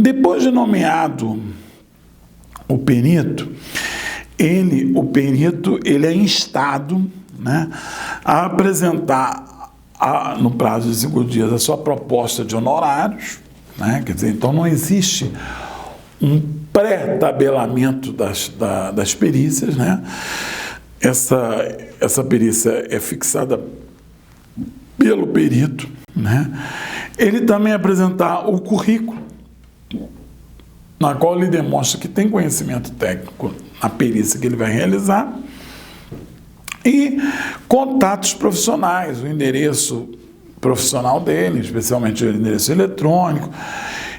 Depois de nomeado o perito, o perito é instado, né, a apresentar no prazo de 5 dias a sua proposta de honorários, né? Quer dizer, então não existe um pré-tabelamento das perícias, né? Essa perícia é fixada pelo perito, né? Ele também apresentar o currículo, na qual ele demonstra que tem conhecimento técnico na perícia que ele vai realizar, e contatos profissionais, o endereço profissional dele, especialmente o endereço eletrônico,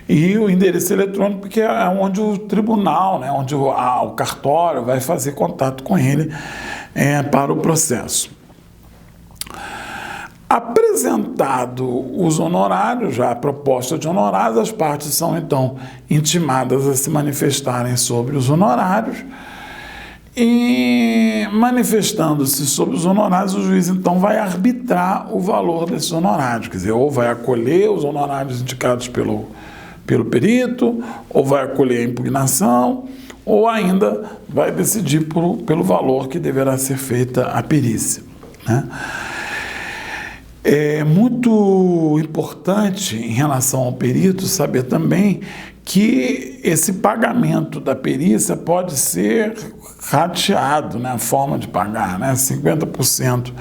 e o endereço eletrônico que é onde o tribunal, né, onde o cartório vai fazer contato com ele para o processo. Apresentado os honorários, já a proposta de honorários, as partes são então intimadas a se manifestarem sobre os honorários, e manifestando-se sobre os honorários, o juiz então vai arbitrar o valor desses honorários, quer dizer, ou vai acolher os honorários indicados pelo perito, ou vai acolher a impugnação, ou ainda vai decidir pelo valor que deverá ser feita a perícia, né? É muito importante em relação ao perito saber também que esse pagamento da perícia pode ser rateado, né, a forma de pagar, né, 50%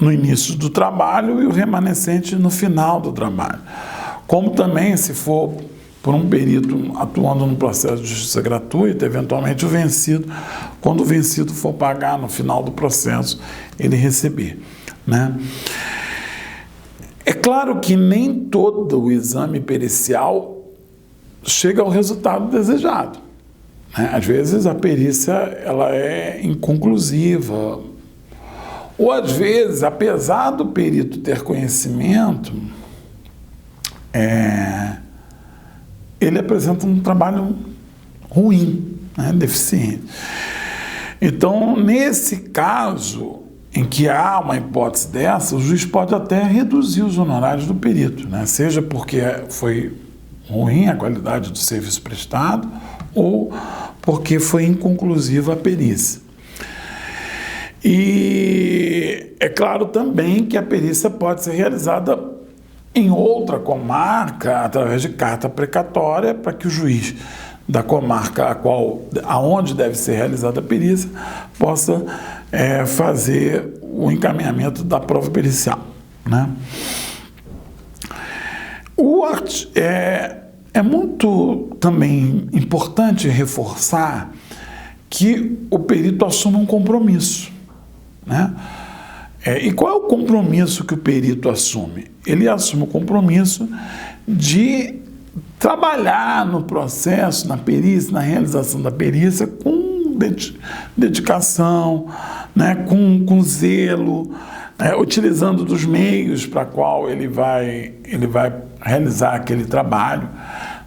no início do trabalho e o remanescente no final do trabalho. Como também, se for por um perito atuando no processo de justiça gratuita, eventualmente o vencido, quando o vencido for pagar no final do processo, ele receber, né? É claro que nem todo o exame pericial chega ao resultado desejado, né? Às vezes a perícia ela é inconclusiva, ou às vezes, apesar do perito ter conhecimento, ele apresenta um trabalho ruim, né, deficiente. Então, nesse caso, em que há uma hipótese dessa, o juiz pode até reduzir os honorários do perito, né? Seja porque foi ruim a qualidade do serviço prestado ou porque foi inconclusiva a perícia. E é claro também que a perícia pode ser realizada em outra comarca através de carta precatória para que o juiz da comarca aonde deve ser realizada a perícia possa fazer o encaminhamento da prova pericial, né? É muito também importante reforçar que o perito assume um compromisso, né? E qual é o compromisso que o perito assume? Ele assume o compromisso de trabalhar no processo, na perícia, na realização da perícia com dedicação, né, com zelo, utilizando dos meios para qual ele vai realizar aquele trabalho,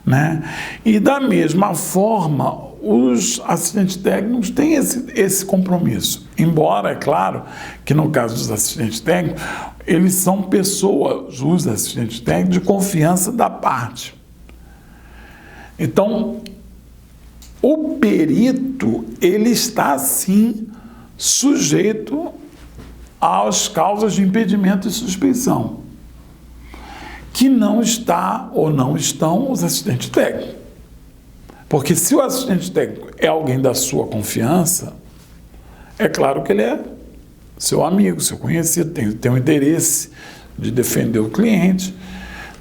né? E da mesma forma, os assistentes técnicos têm esse compromisso. Embora, é claro, que no caso dos assistentes técnicos, eles são pessoas, os assistentes técnicos, de confiança da parte. Então, o perito, ele está, sim, sujeito às causas de impedimento e suspeição, que não está ou não estão os assistentes técnicos. Porque se o assistente técnico é alguém da sua confiança, é claro que ele é seu amigo, seu conhecido, tem o interesse de defender o cliente,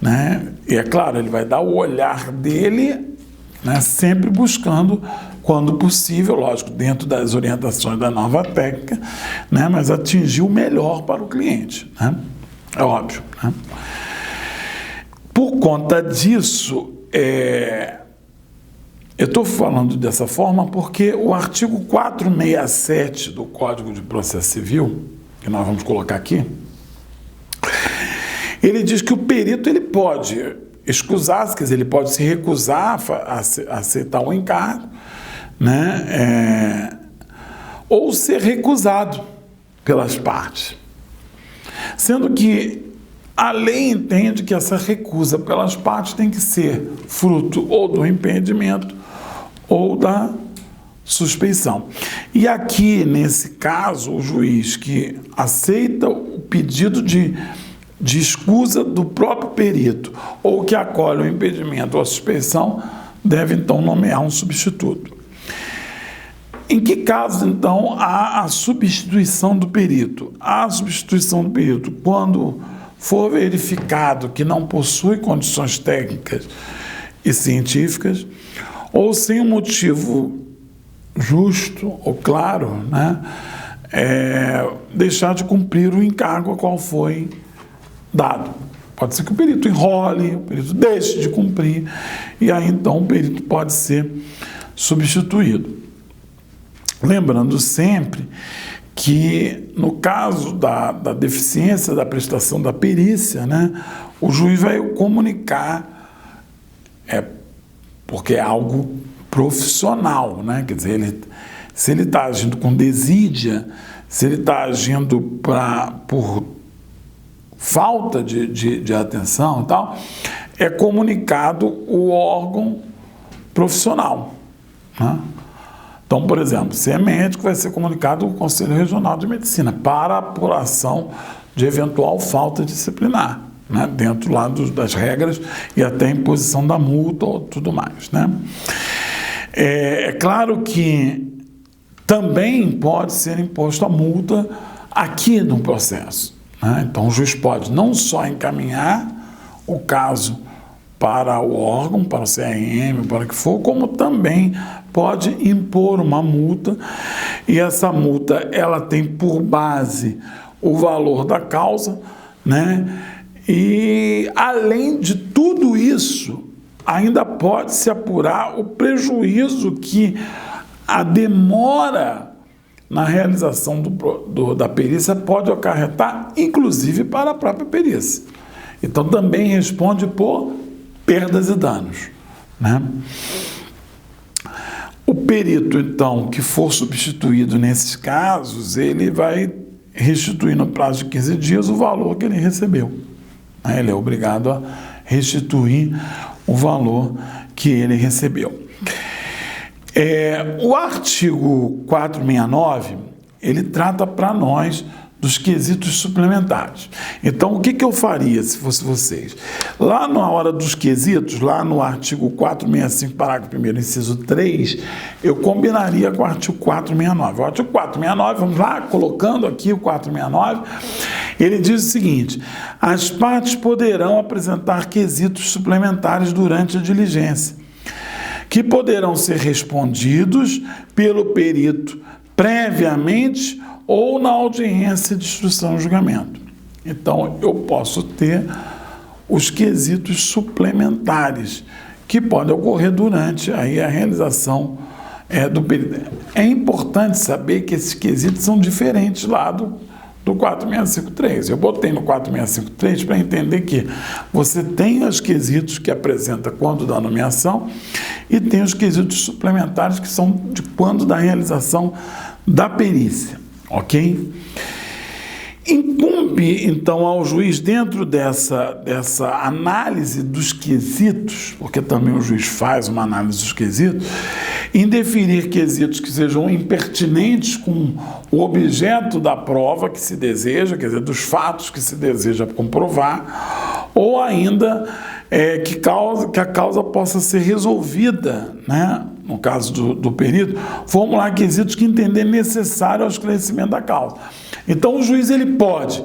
né? E é claro, ele vai dar o olhar dele, né, sempre buscando, quando possível, lógico, dentro das orientações da nova técnica, né, mas atingir o melhor para o cliente, né? É óbvio, né? Por conta disso, eu estou falando dessa forma porque o artigo 467 do Código de Processo Civil, que nós vamos colocar aqui, ele diz que o perito ele pode escusar-se, quer dizer, ele pode se recusar a aceitar o encargo, né, ou ser recusado pelas partes. Sendo que a lei entende que essa recusa pelas partes tem que ser fruto ou do impedimento ou da suspeição. E aqui, nesse caso, o juiz que aceita o pedido de escusa do próprio perito ou que acolhe o impedimento ou a suspeição deve, então, nomear um substituto. Em que caso, então, há a substituição do perito? Há a substituição do perito quando for verificado que não possui condições técnicas e científicas ou sem um motivo justo ou claro, né, deixar de cumprir o encargo a qual foi dado. Pode ser que o perito enrole, o perito deixe de cumprir, e aí então o perito pode ser substituído. Lembrando sempre que no caso da deficiência da prestação da perícia, né, o juiz vai comunicar, porque é algo profissional, né? Quer dizer, se ele está agindo com desídia, se ele está agindo por falta de atenção e tal, é comunicado o órgão profissional, né? Então, por exemplo, se é médico, vai ser comunicado o Conselho Regional de Medicina para apuração de eventual falta disciplinar, né? Dentro lá das regras e até imposição da multa ou tudo mais, né? É claro que também pode ser imposta a multa aqui no processo, né? Então, o juiz pode não só encaminhar o caso para o órgão, para o CRM, para o que for, como também pode impor uma multa, e essa multa ela tem por base o valor da causa, né? E além de tudo isso, ainda pode-se apurar o prejuízo que a demora na realização da perícia pode acarretar, inclusive para a própria perícia. Então, também responde por perdas e danos, né? O perito, então, que for substituído nesses casos, ele vai restituir no prazo de 15 dias o valor que ele recebeu. Ele é obrigado a restituir o valor que ele recebeu. O artigo 469, ele trata para nós dos quesitos suplementares. Então, o que eu faria se fosse vocês? Lá na hora dos quesitos, lá no artigo 465, parágrafo 1º, inciso 3, eu combinaria com o artigo 469. O artigo 469, vamos lá, colocando aqui o 469, ele diz o seguinte: as partes poderão apresentar quesitos suplementares durante a diligência, que poderão ser respondidos pelo perito previamente ou na audiência de instrução e julgamento. Então, eu posso ter os quesitos suplementares que podem ocorrer durante aí a realização do perito. É importante saber que esses quesitos são diferentes lá do 4653. Eu botei no 4653 para entender que você tem os quesitos que apresenta quando da nomeação e tem os quesitos suplementares que são de quando da realização da perícia, ok? Incumbe, então, ao juiz, dentro dessa análise dos quesitos, porque também o juiz faz uma análise dos quesitos, indeferir quesitos que sejam impertinentes com o objeto da prova que se deseja, quer dizer, dos fatos que se deseja comprovar, ou ainda que a causa possa ser resolvida, né? No caso do perito, formular quesitos que entender necessário ao esclarecimento da causa. Então, o juiz ele pode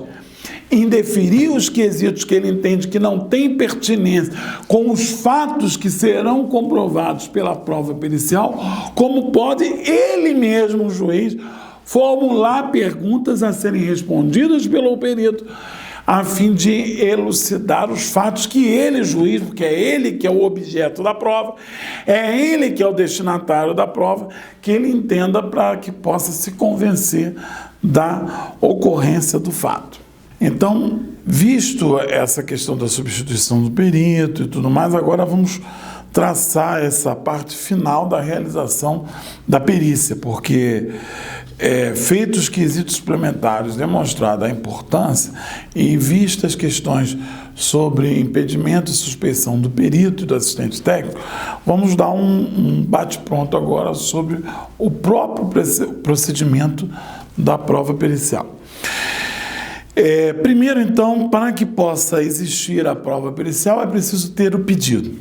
indeferir os quesitos que ele entende que não tem pertinência com os fatos que serão comprovados pela prova pericial, como pode ele mesmo, o juiz, formular perguntas a serem respondidas pelo perito, a fim de elucidar os fatos que ele, juiz, porque é ele que é o objeto da prova, é ele que é o destinatário da prova, que ele entenda para que possa se convencer da ocorrência do fato. Então, visto essa questão da substituição do perito e tudo mais, agora vamos traçar essa parte final da realização da perícia, porque feitos quesitos suplementares, demonstrada a importância e vistas questões sobre impedimento e suspeição do perito e do assistente técnico, vamos dar um bate-pronto agora sobre o próprio procedimento da prova pericial. Primeiro, então, para que possa existir a prova pericial, é preciso ter o pedido.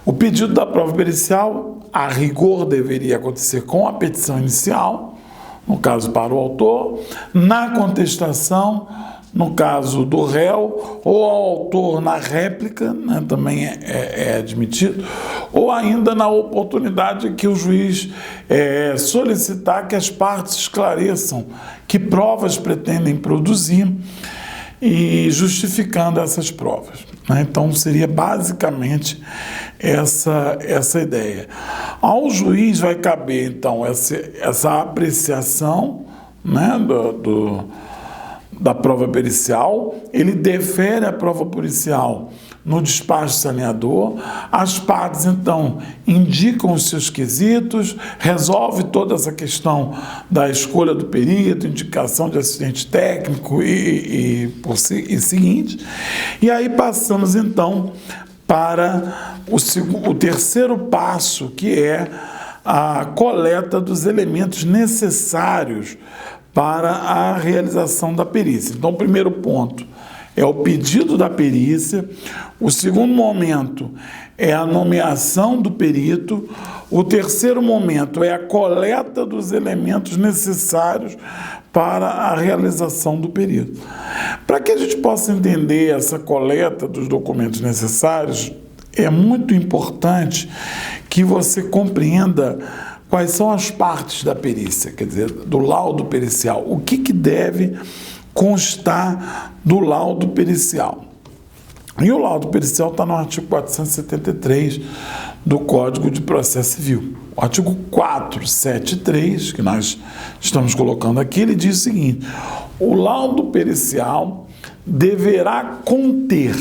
O pedido da prova pericial, a rigor, deveria acontecer com a petição inicial, no caso para o autor, na contestação, no caso do réu, ou ao autor na réplica, né, também é admitido, ou ainda na oportunidade que o juiz solicitar que as partes esclareçam que provas pretendem produzir e justificando essas provas, né? Então, seria basicamente essa ideia. Ao juiz vai caber, então, essa apreciação, né, da prova pericial. Ele defere a prova pericial no despacho saneador, as partes, então, indicam os seus quesitos, resolve toda essa questão da escolha do perito, indicação de assistente técnico e seguinte. E aí passamos, então, para o terceiro passo, que é a coleta dos elementos necessários para a realização da perícia. Então, o primeiro ponto é o pedido da perícia, o segundo momento é a nomeação do perito, o terceiro momento é a coleta dos elementos necessários para a realização do perito. Para que a gente possa entender essa coleta dos documentos necessários, é muito importante que você compreenda quais são as partes da perícia, quer dizer, do laudo pericial. O que deve constar do laudo pericial? E o laudo pericial está no artigo 473 do Código de Processo Civil. O artigo 473, que nós estamos colocando aqui, ele diz o seguinte: o laudo pericial deverá conter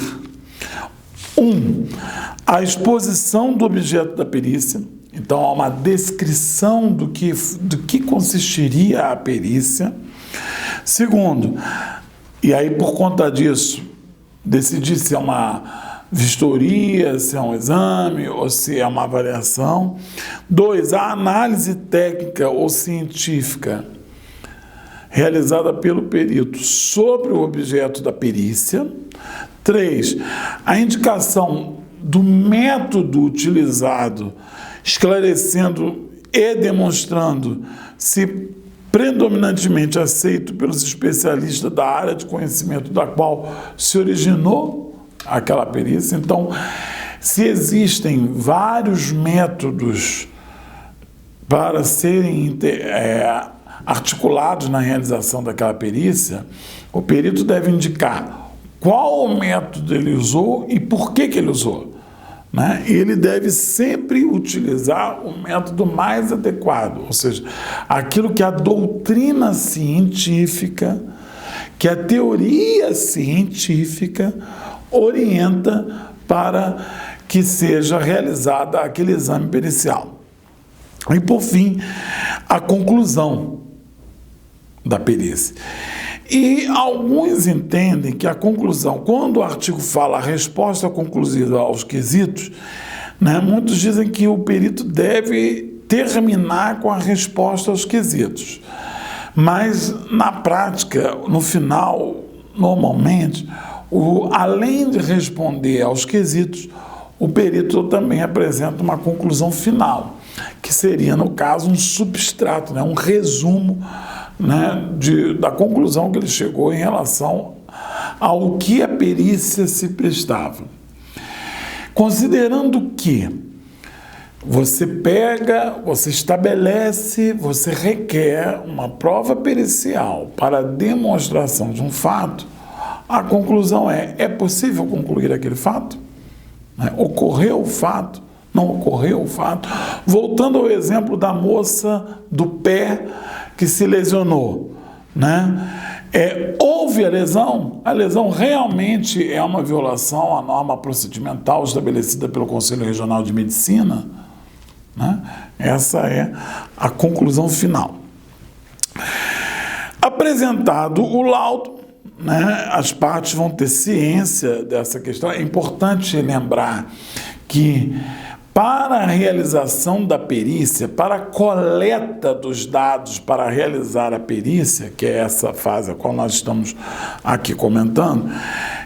a exposição do objeto da perícia. Então, há uma descrição do que consistiria a perícia. Segundo, e aí por conta disso, decidir se é uma vistoria, se é um exame ou se é uma avaliação. 2, a análise técnica ou científica realizada pelo perito sobre o objeto da perícia. 3, a indicação do método utilizado, esclarecendo e demonstrando se predominantemente aceito pelos especialistas da área de conhecimento da qual se originou aquela perícia. Então, se existem vários métodos para serem articulados na realização daquela perícia, o perito deve indicar qual o método ele usou e por que ele usou, né? Ele deve sempre utilizar o método mais adequado, ou seja, aquilo que a doutrina científica, que a teoria científica orienta para que seja realizada aquele exame pericial. E, por fim, a conclusão da perícia. E alguns entendem que a conclusão, quando o artigo fala a resposta conclusiva aos quesitos, né, muitos dizem que o perito deve terminar com a resposta aos quesitos. Mas, na prática, no final, normalmente, além de responder aos quesitos, o perito também apresenta uma conclusão final, que seria, no caso, um substrato, né, um resumo, né, da conclusão que ele chegou em relação ao que a perícia se prestava. Considerando que você estabelece, você requer uma prova pericial para a demonstração de um fato, a conclusão é possível concluir aquele fato? Ocorreu o fato? Não ocorreu o fato? Voltando ao exemplo da moça do pé que se lesionou, né? Houve a lesão realmente é uma violação à norma procedimental estabelecida pelo Conselho Regional de Medicina, né? Essa é a conclusão final. Apresentado o laudo, né, as partes vão ter ciência dessa questão. É importante lembrar que para a realização da perícia, para a coleta dos dados para realizar a perícia, que é essa fase a qual nós estamos aqui comentando,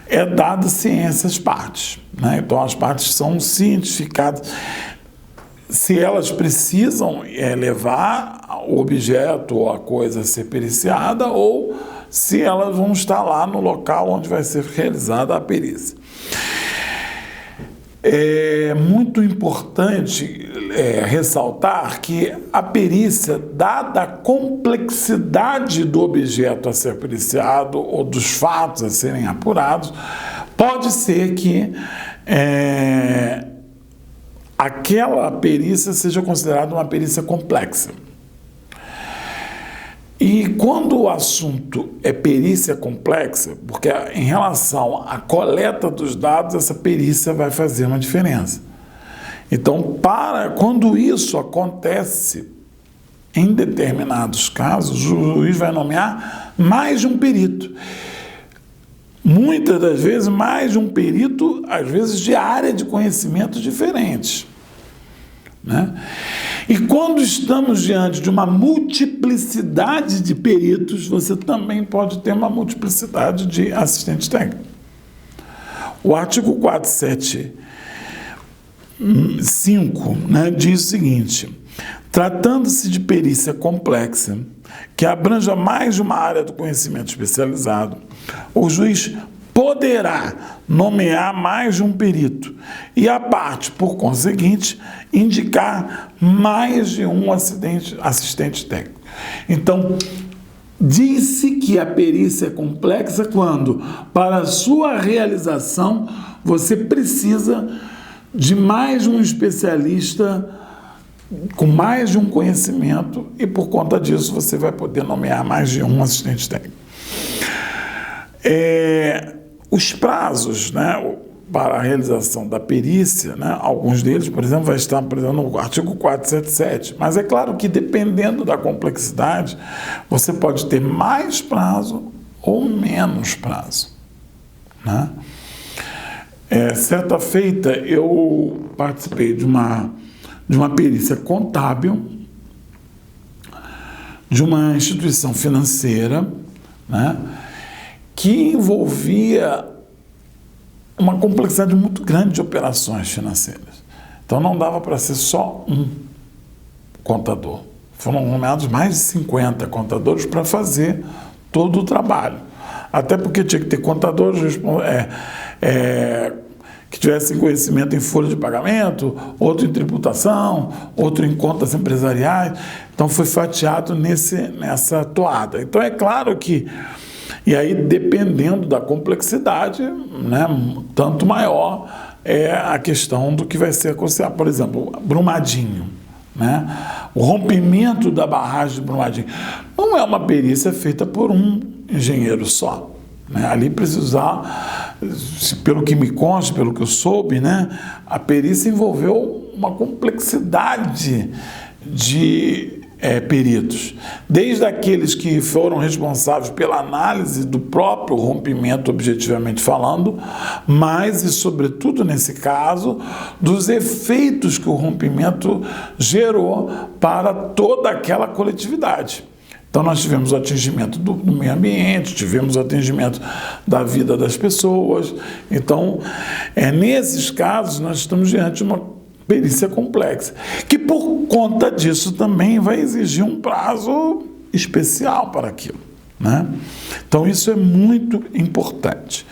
é dada ciência às partes, né? Então as partes são cientificadas se elas precisam levar o objeto ou a coisa a ser periciada ou se elas vão estar lá no local onde vai ser realizada a perícia. É muito importante ressaltar que a perícia, dada a complexidade do objeto a ser periciado ou dos fatos a serem apurados, pode ser que aquela perícia seja considerada uma perícia complexa. E quando o assunto é perícia complexa, porque em relação à coleta dos dados, essa perícia vai fazer uma diferença. Então, quando isso acontece, em determinados casos, o juiz vai nomear mais de um perito. Muitas das vezes, mais de um perito, às vezes de área de conhecimento diferentes, né? E quando estamos diante de uma multiplicidade de peritos, você também pode ter uma multiplicidade de assistentes técnicos. O artigo 475, né, diz o seguinte: tratando-se de perícia complexa, que abranja mais de uma área do conhecimento especializado, o juiz poderá nomear mais de um perito e a parte, por conseguinte, indicar mais de um assistente técnico. Então, diz-se que a perícia é complexa quando, para a sua realização, você precisa de mais de um especialista com mais de um conhecimento e, por conta disso, você vai poder nomear mais de um assistente técnico. Os prazos, né, para a realização da perícia, né, alguns deles, por exemplo, vai estar no artigo 477, mas é claro que, dependendo da complexidade, você pode ter mais prazo ou menos prazo, né? Certa feita, eu participei de uma perícia contábil de uma instituição financeira, né, que envolvia uma complexidade muito grande de operações financeiras. Então não dava para ser só um contador. Foram nomeados mais de 50 contadores para fazer todo o trabalho. Até porque tinha que ter contadores que tivessem conhecimento em folha de pagamento, outro em tributação, outro em contas empresariais. Então foi fatiado nessa toada. Então é claro que, e aí dependendo da complexidade, né, tanto maior é a questão do que vai ser aconselhado. Por exemplo, Brumadinho, né? O rompimento da barragem de Brumadinho não é uma perícia feita por um engenheiro só, né? Ali precisar, pelo que me consta, pelo que eu soube, né, a perícia envolveu uma complexidade de peritos, desde aqueles que foram responsáveis pela análise do próprio rompimento, objetivamente falando, mas, e sobretudo nesse caso, dos efeitos que o rompimento gerou para toda aquela coletividade. Então nós tivemos o atingimento do meio ambiente, tivemos o atingimento da vida das pessoas. Então, nesses casos, nós estamos diante de uma perícia complexa, que por conta disso também vai exigir um prazo especial para aquilo, né? Então isso é muito importante.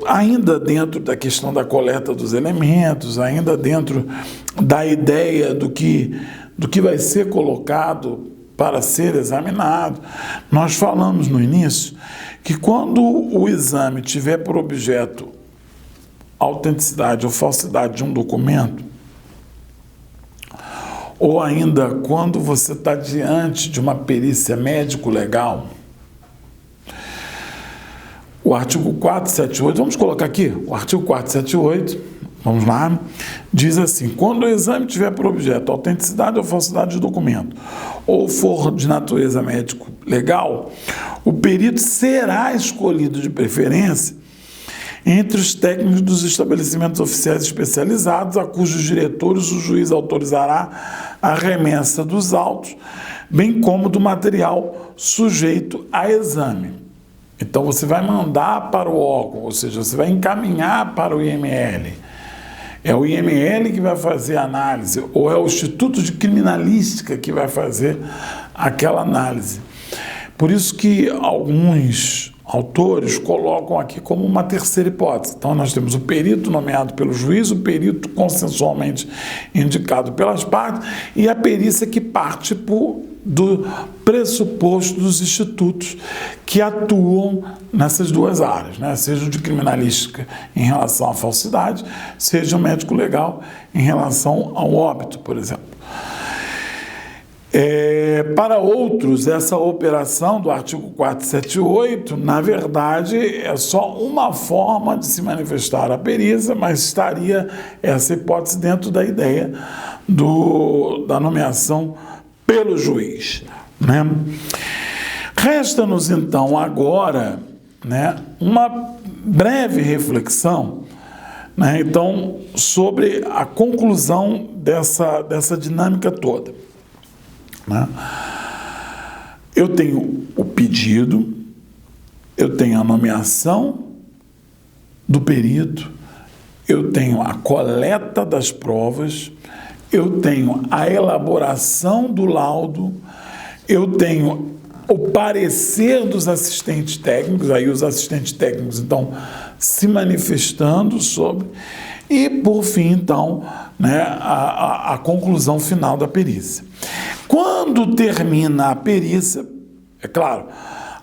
Ainda dentro da questão da coleta dos elementos, ainda dentro da ideia do que vai ser colocado para ser examinado, nós falamos no início que quando o exame tiver por objeto autenticidade ou falsidade de um documento, ou ainda quando você está diante de uma perícia médico-legal, o artigo 478, vamos colocar aqui, o artigo 478 Vamos lá? Diz assim: quando o exame tiver por objeto a autenticidade ou falsidade de documento, ou for de natureza médico-legal, o perito será escolhido de preferência entre os técnicos dos estabelecimentos oficiais especializados, a cujos diretores o juiz autorizará a remessa dos autos, bem como do material sujeito a exame. Então, você vai mandar para o órgão, ou seja, você vai encaminhar para o IML. É o IML que vai fazer a análise, ou é o Instituto de Criminalística que vai fazer aquela análise. Por isso que alguns autores colocam aqui como uma terceira hipótese. Então, nós temos o perito nomeado pelo juiz, o perito consensualmente indicado pelas partes e a perícia que parte do pressuposto dos institutos que atuam nessas duas áreas, né? Seja o de criminalística em relação à falsidade, seja o médico legal em relação ao óbito, por exemplo. Para outros, essa operação do artigo 478, na verdade, é só uma forma de se manifestar a perícia, mas estaria essa hipótese dentro da ideia da nomeação pelo juiz, né? Resta-nos, então, agora, né, uma breve reflexão, né, então, sobre a conclusão dessa dinâmica toda. Né? Eu tenho o pedido, eu tenho a nomeação do perito, eu tenho a coleta das provas, eu tenho a elaboração do laudo, eu tenho o parecer dos assistentes técnicos, aí os assistentes técnicos, então, se manifestando sobre, e, por fim, então, né, a conclusão final da perícia. Quando termina a perícia, é claro,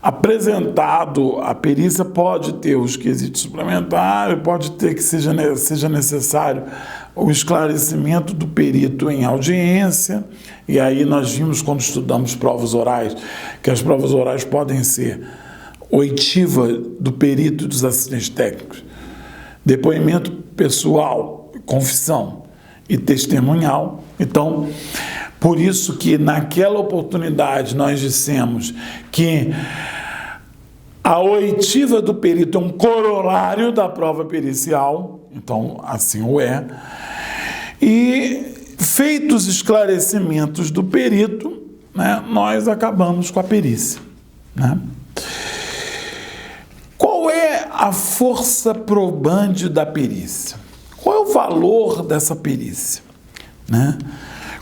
apresentado a perícia, pode ter os quesitos suplementares, pode ter que seja necessário o esclarecimento do perito em audiência, e aí nós vimos quando estudamos provas orais, que as provas orais podem ser oitiva do perito e dos assistentes técnicos, depoimento pessoal, confissão e testemunhal. Então, por isso que naquela oportunidade nós dissemos que a oitiva do perito é um corolário da prova pericial, então assim o é, e feitos os esclarecimentos do perito, né, nós acabamos com a perícia, né? Qual é a força probante da perícia? Qual é o valor dessa perícia, né?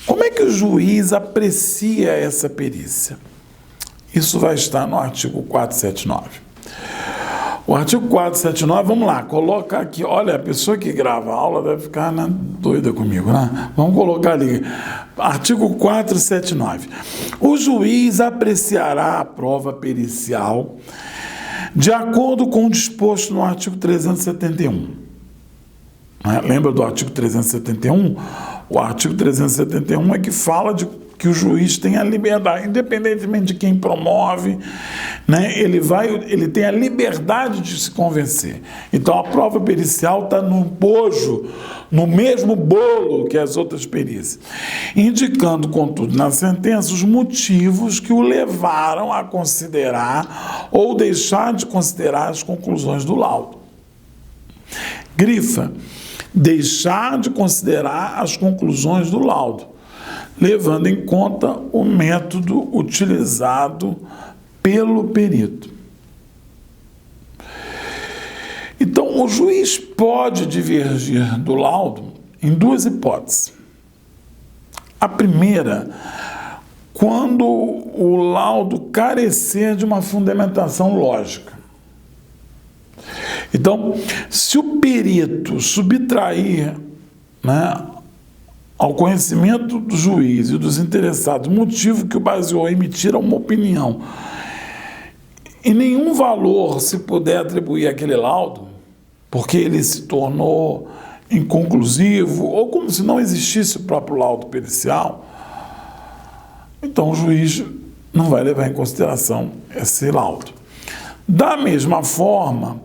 Como é que o juiz aprecia essa perícia? Isso vai estar no artigo 479. O artigo 479, vamos lá, coloca aqui, olha, a pessoa que grava a aula deve ficar doida comigo, né? Vamos colocar ali, artigo 479. O juiz apreciará a prova pericial de acordo com o disposto no artigo 371. Lembra do artigo 371? O artigo 371 é que fala de que o juiz tem a liberdade, independentemente de quem promove, né, ele tem a liberdade de se convencer. Então, a prova pericial está no bojo, no mesmo bolo que as outras perícias, indicando, contudo, na sentença, os motivos que o levaram a considerar ou deixar de considerar as conclusões do laudo. Grifa: deixar de considerar as conclusões do laudo, levando em conta o método utilizado pelo perito. Então, o juiz pode divergir do laudo em duas hipóteses. A primeira, quando o laudo carecer de uma fundamentação lógica. Então, se o perito subtrair, né, ao conhecimento do juiz e dos interessados motivo que o baseou a emitir uma opinião e nenhum valor se puder atribuir àquele laudo, porque ele se tornou inconclusivo ou como se não existisse o próprio laudo pericial, então o juiz não vai levar em consideração esse laudo. Da mesma forma,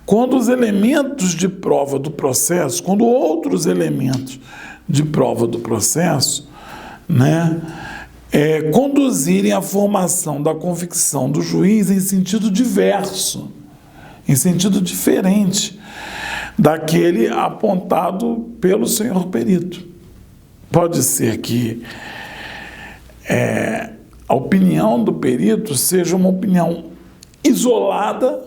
quando os elementos de prova do processo, quando outros elementos de prova do processo, né, conduzirem à formação da convicção do juiz em sentido diverso, em sentido diferente daquele apontado pelo senhor perito. Pode ser que a opinião do perito seja uma opinião isolada,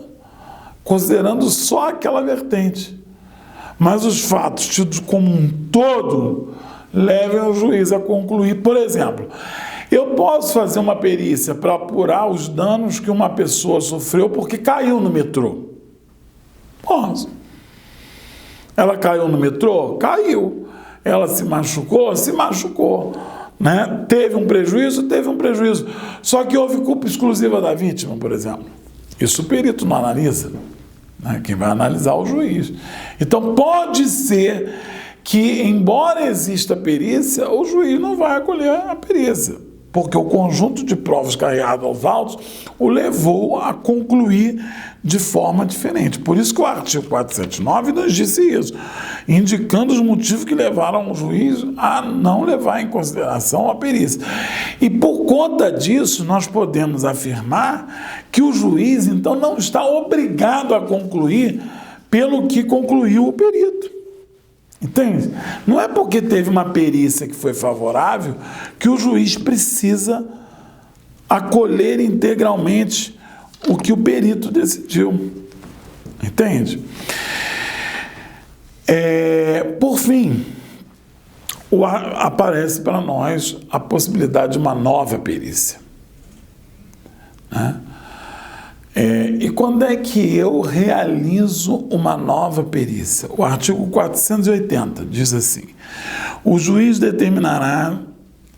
considerando só aquela vertente, mas os fatos tidos como um todo levam o juiz a concluir. Por exemplo, eu posso fazer uma perícia para apurar os danos que uma pessoa sofreu porque caiu no metrô. Posso. Ela caiu no metrô? Caiu. Ela se machucou? Se machucou. Né? Teve um prejuízo? Teve um prejuízo. Só que houve culpa exclusiva da vítima, por exemplo. Isso o perito não analisa. Né? Quem vai analisar é o juiz. Então pode ser que, embora exista perícia, o juiz não vai acolher a perícia, porque o conjunto de provas carregado aos autos o levou a concluir de forma diferente. Por isso que o artigo 479 nos disse isso, indicando os motivos que levaram o juiz a não levar em consideração a perícia. E por conta disso, nós podemos afirmar que o juiz, então, não está obrigado a concluir pelo que concluiu o perito. Entende? Não é porque teve uma perícia que foi favorável que o juiz precisa acolher integralmente o que o perito decidiu. Entende? Por fim, aparece para nós a possibilidade de uma nova perícia. Né? E quando é que eu realizo uma nova perícia? O artigo 480 diz assim: o juiz determinará,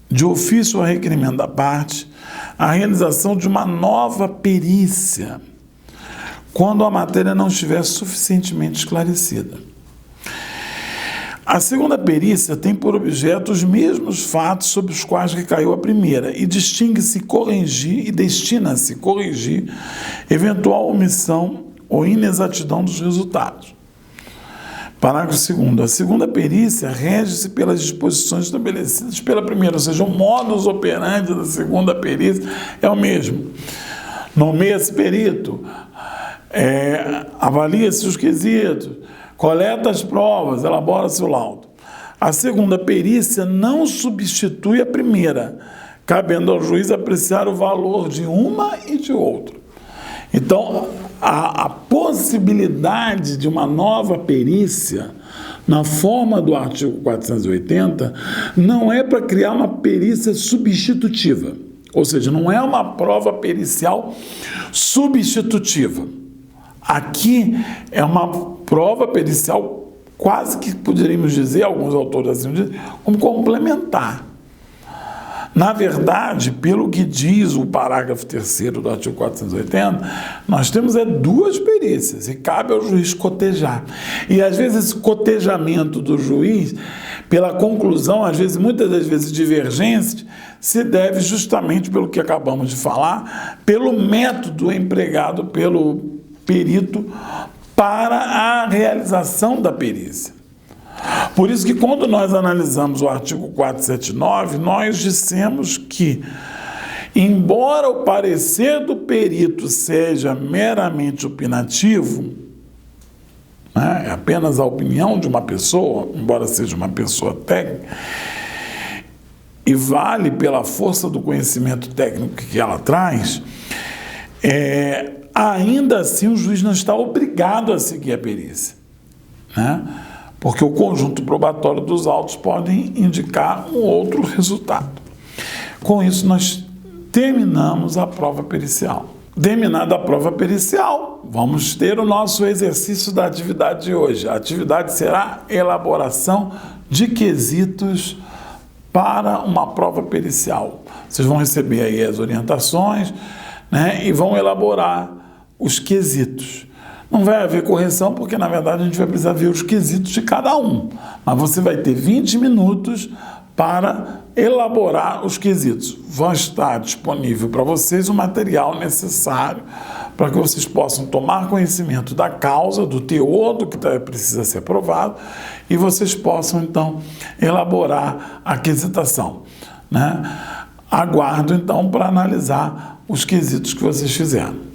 de ofício ou requerimento da parte, a realização de uma nova perícia, quando a matéria não estiver suficientemente esclarecida. A segunda perícia tem por objeto os mesmos fatos sobre os quais recaiu a primeira e destina-se corrigir eventual omissão ou inexatidão dos resultados. Parágrafo 2º. A segunda perícia rege-se pelas disposições estabelecidas pela primeira, ou seja, o modus operandi da segunda perícia é o mesmo. Nomeia-se perito, avalia-se os quesitos, coleta as provas, elabora-se o laudo. A segunda perícia não substitui a primeira, cabendo ao juiz apreciar o valor de uma e de outra. Então, a possibilidade de uma nova perícia, na forma do artigo 480, não é para criar uma perícia substitutiva, ou seja, não é uma prova pericial substitutiva. Aqui é uma prova pericial, quase que poderíamos dizer, alguns autores assim dizem, como complementar. Na verdade, pelo que diz o parágrafo 3º do artigo 480, nós temos duas perícias e cabe ao juiz cotejar. E às vezes esse cotejamento do juiz, pela conclusão, às vezes, muitas das vezes divergente, se deve justamente pelo que acabamos de falar, pelo método empregado pelo perito para a realização da perícia. Por isso que quando nós analisamos o artigo 479, nós dissemos que, embora o parecer do perito seja meramente opinativo, né, é apenas a opinião de uma pessoa, embora seja uma pessoa técnica, e vale pela força do conhecimento técnico que ela traz, ainda assim o juiz não está obrigado a seguir a perícia, né? Porque o conjunto probatório dos autos podem indicar um outro resultado. Com isso, nós terminamos a prova pericial. Terminada a prova pericial, vamos ter o nosso exercício da atividade de hoje. A atividade será elaboração de quesitos para uma prova pericial. Vocês vão receber aí as orientações, né, e vão elaborar os quesitos. Não vai haver correção, porque, na verdade, a gente vai precisar ver os quesitos de cada um. Mas você vai ter 20 minutos para elaborar os quesitos. Vai estar disponível para vocês o material necessário para que vocês possam tomar conhecimento da causa, do teor do que precisa ser aprovado, e vocês possam, então, elaborar a quisitação, né? Aguardo, então, para analisar os quesitos que vocês fizeram.